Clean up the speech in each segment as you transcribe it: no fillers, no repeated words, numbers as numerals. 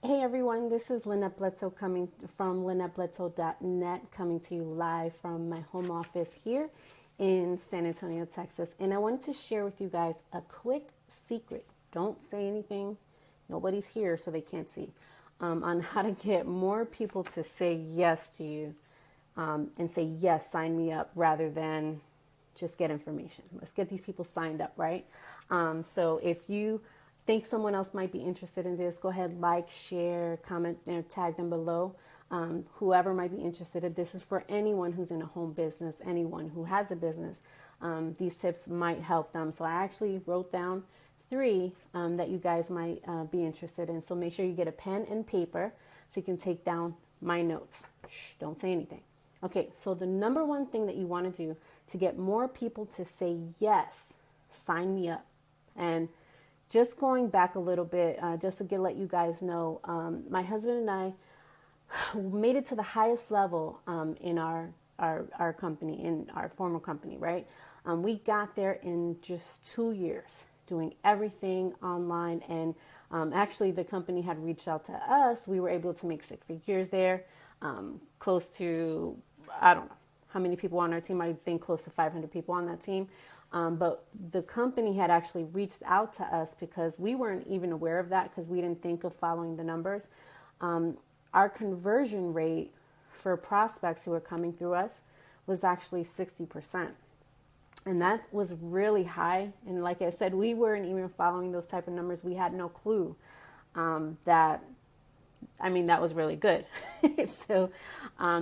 Hey everyone, this is Lynette Bledsoe coming from LynetteBledsoe.net, coming to you live from my home office here in San Antonio, Texas. And I wanted to share with you guys a quick secret. Don't say anything, nobody's here so they can't see, on how to get more people to say yes to you and say, yes, sign me up, rather than just get information. Let's get these people signed up, right? So if you think someone else might be interested in this, go ahead, like, share, comment, and tag them below. Whoever might be interested in this is for anyone who's in a home business, anyone who has a business. These tips might help them. So I actually wrote down three that you guys might be interested in. So make sure you get a pen and paper so you can take down my notes. Shh, don't say anything. Okay, so the number one thing that you want to do to get more people to say yes, sign me up. And just going back a little bit, just to let you guys know, my husband and I made it to the highest level in our company, in our former company, right? We got there in just 2 years, doing everything online. And actually, the company had reached out to us. We were able to make 6 figures there, close to, I don't know how many people on our team. I think close to 500 people on that team. But the company had actually reached out to us because we weren't even aware of that, because we didn't think of following the numbers. Our conversion rate for prospects who were coming through us was actually 60%. And that was really high. And like I said, we weren't even following those type of numbers. We had no clue that was really good. So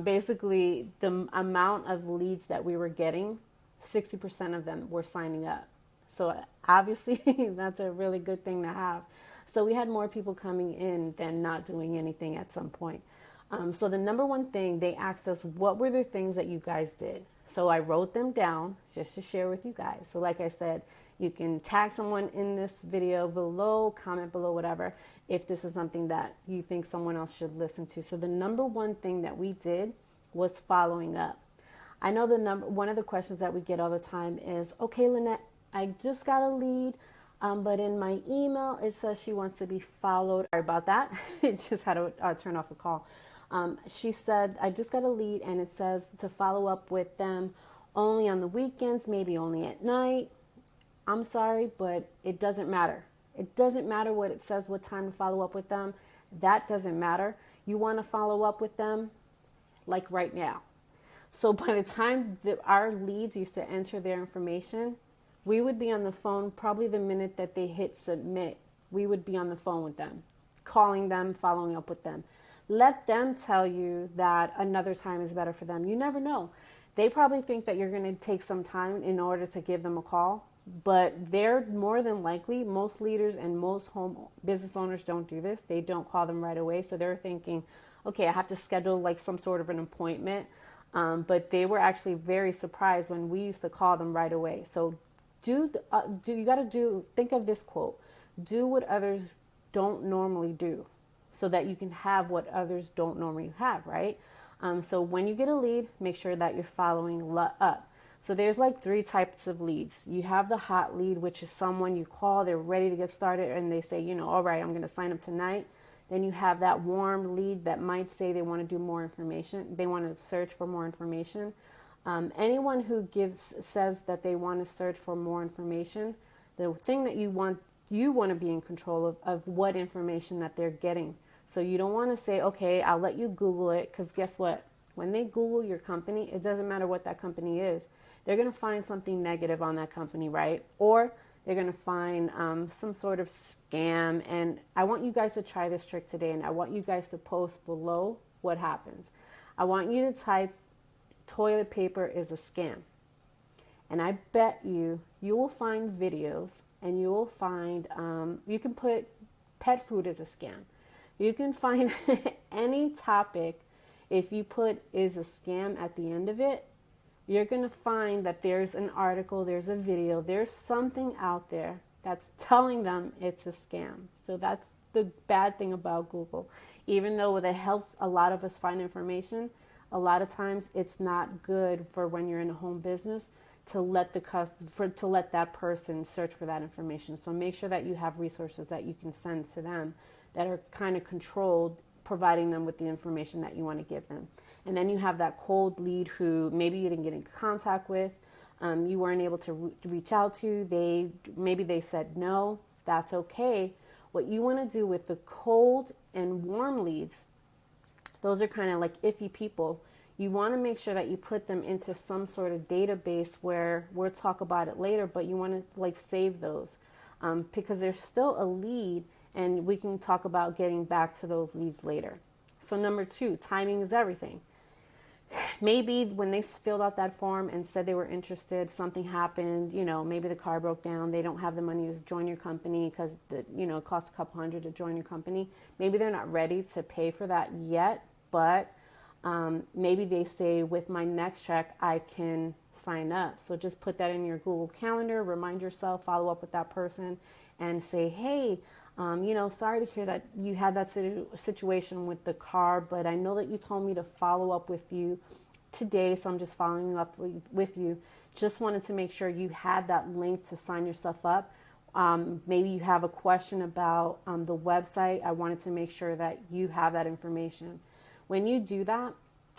basically, the amount of leads that we were getting, 60% of them were signing up. So obviously, that's a really good thing to have. So we had more people coming in than not doing anything at some point. So the number one thing, they asked us, what were the things that you guys did? So I wrote them down just to share with you guys. So like I said, you can tag someone in this video below, comment below, whatever, if this is something that you think someone else should listen to. So the number one thing that we did was following up. I know one of the questions that we get all the time is, okay, Lynette, I just got a lead, but in my email, it says she wants to be followed. Sorry about that. It just had to turn off the call. She said, I just got a lead and it says to follow up with them only on the weekends, maybe only at night. I'm sorry, but it doesn't matter. It doesn't matter what it says, what time to follow up with them. That doesn't matter. You want to follow up with them like right now. So by the time that our leads used to enter their information, we would be on the phone probably the minute that they hit submit. We would be on the phone with them, calling them, following up with them. Let them tell you that another time is better for them. You never know. They probably think that you're going to take some time in order to give them a call, but they're more than likely, most leaders and most home business owners don't do this. They don't call them right away. So they're thinking, okay, I have to schedule like some sort of an appointment. But they were actually very surprised when we used to call them right away. So think of this quote, do what others don't normally do so that you can have what others don't normally have, right? So when you get a lead, make sure that you're following up. So there's like 3 types of leads. You have the hot lead, which is someone you call, they're ready to get started and they say, all right, I'm going to sign up tonight. Then you have that warm lead that might say they want to do more information. They want to search for more information. Anyone who says that they want to search for more information, the thing that you want to be in control of what information that they're getting. So you don't want to say, okay, I'll let you Google it, because guess what? When they Google your company, it doesn't matter what that company is. They're going to find something negative on that company, right? Or they're going to find some sort of scam. And I want you guys to try this trick today. And I want you guys to post below what happens. I want you to type, toilet paper is a scam. And I bet you will find videos, and you will find, you can put pet food as a scam. You can find any topic. If you put is a scam at the end of it, you're going to find that there's an article, there's a video, there's something out there that's telling them it's a scam. So that's the bad thing about Google. Even though it helps a lot of us find information, a lot of times it's not good for when you're in a home business to let to let that person search for that information. So make sure that you have resources that you can send to them that are kind of controlled, providing them with the information that you want to give them. And then you have that cold lead who maybe you didn't get in contact with, you weren't able to reach out to. Maybe they said no. That's okay. What you want to do with the cold and warm leads, those are kind of like iffy people. You want to make sure that you put them into some sort of database where we'll talk about it later, but you want to like save those because there's still a lead, and we can talk about getting back to those leads later. So number 2, timing is everything. Maybe when they filled out that form and said they were interested, something happened, maybe the car broke down. They don't have the money to join your company because, it costs a couple $100 to join your company. Maybe they're not ready to pay for that yet, but maybe they say with my next check, I can sign up. So just put that in your Google Calendar, remind yourself, follow up with that person and say, hey, sorry to hear that you had that situation with the car, but I know that you told me to follow up with you today, so I'm just following up with you. Just wanted to make sure you had that link to sign yourself up. Maybe you have a question about the website. I wanted to make sure that you have that information. When you do that,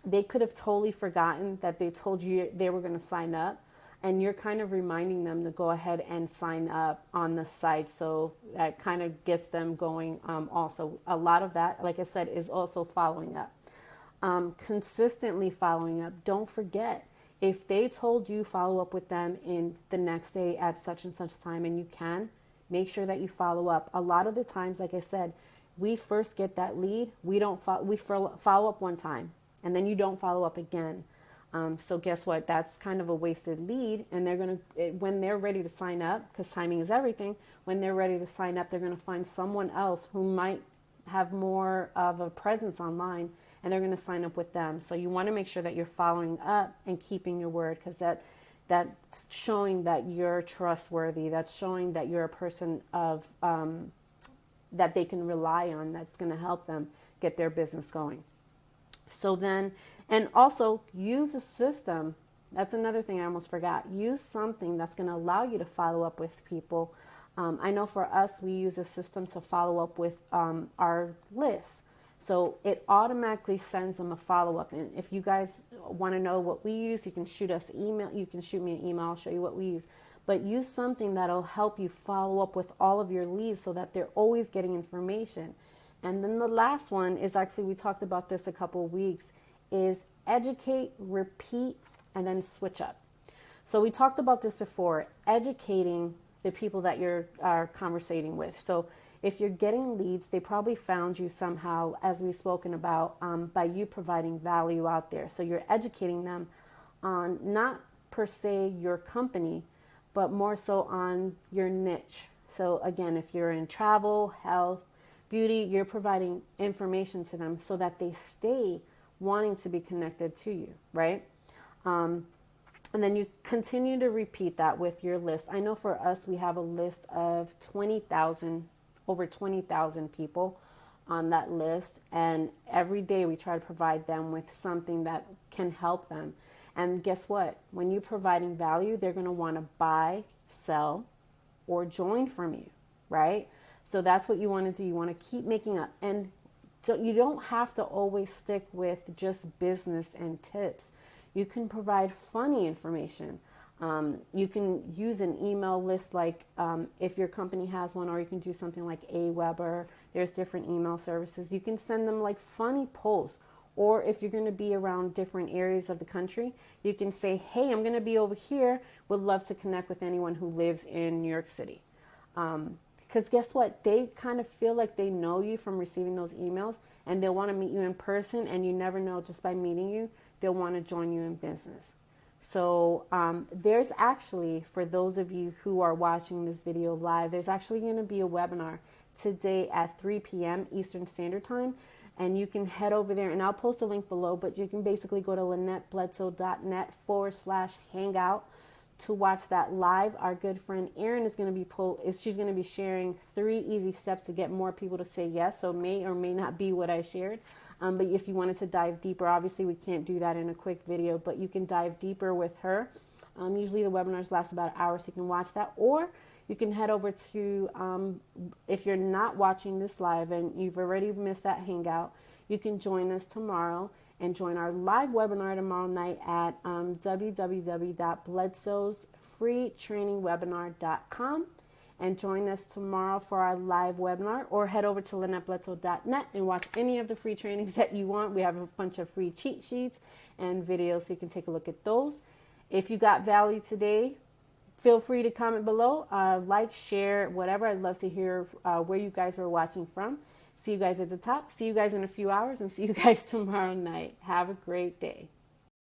they could have totally forgotten that they told you they were going to sign up. And you're kind of reminding them to go ahead and sign up on the site. So that kind of gets them going. Also, a lot of that, like I said, is also following up. Consistently following up. Don't forget, if they told you follow up with them in the next day at such and such time, and you can, make sure that you follow up. A lot of the times, like I said, we first get that lead. We follow up one time, and then you don't follow up again. So guess what? That's kind of a wasted lead, and when they're ready to sign up, because timing is everything, when they're ready to sign up, they're going to find someone else who might have more of a presence online, and they're going to sign up with them. So you want to make sure that you're following up and keeping your word, because that's showing that you're trustworthy. That's showing that you're a person that they can rely on, that's going to help them get their business going. So then, and also use a system. That's another thing I almost forgot. Use something that's going to allow you to follow up with people. I know for us, we use a system to follow up with our lists. So it automatically sends them a follow-up. And if you guys want to know what we use, you can shoot us email. You can shoot me an email. I'll show you what we use. But use something that'll help you follow up with all of your leads so that they're always getting information. And then the last one is actually, we talked about this a couple of weeks, is educate, repeat, and then switch up. So we talked about this before, educating the people that you're conversating with. So if you're getting leads, they probably found you somehow, as we've spoken about, by you providing value out there. So you're educating them on not per se your company, but more so on your niche. So again, if you're in travel, health, beauty, you're providing information to them so that they stay wanting to be connected to you, right? And then you continue to repeat that with your list. I know for us, we have a list of over 20,000 people on that list. And every day we try to provide them with something that can help them. And guess what? When you're providing value, they're going to want to buy, sell, or join from you, right? So that's what you want to do. You want to keep making up. And so you don't have to always stick with just business and tips. You can provide funny information. You can use an email list like if your company has one, or you can do something like Aweber. There's different email services. You can send them like funny posts. Or if you're going to be around different areas of the country, you can say, hey, I'm going to be over here. Would love to connect with anyone who lives in New York City. Because guess what? They kind of feel like they know you from receiving those emails, and they'll want to meet you in person, and you never know, just by meeting you, they'll want to join you in business. So there's actually, for those of you who are watching this video live, there's actually going to be a webinar today at 3 p.m. Eastern Standard Time. And you can head over there, and I'll post a link below, but you can basically go to LynetteBledsoe.net/hangout to watch that live. Our good friend Erin is going to be she's going to be sharing 3 easy steps to get more people to say yes. So may or may not be what I shared. But if you wanted to dive deeper, obviously we can't do that in a quick video, but you can dive deeper with her. Usually the webinars last about an hour, so you can watch that. Or you can head over to, if you're not watching this live and you've already missed that hangout, you can join us tomorrow and join our live webinar tomorrow night at www.bledsoesfreetrainingwebinar.com, and join us tomorrow for our live webinar, or head over to LynetteBledsoe.net and watch any of the free trainings that you want. We have a bunch of free cheat sheets and videos, so you can take a look at those. If you got value today, feel free to comment below, like, share, whatever. I'd love to hear where you guys were watching from. See you guys at the top. See you guys in a few hours, and see you guys tomorrow night. Have a great day.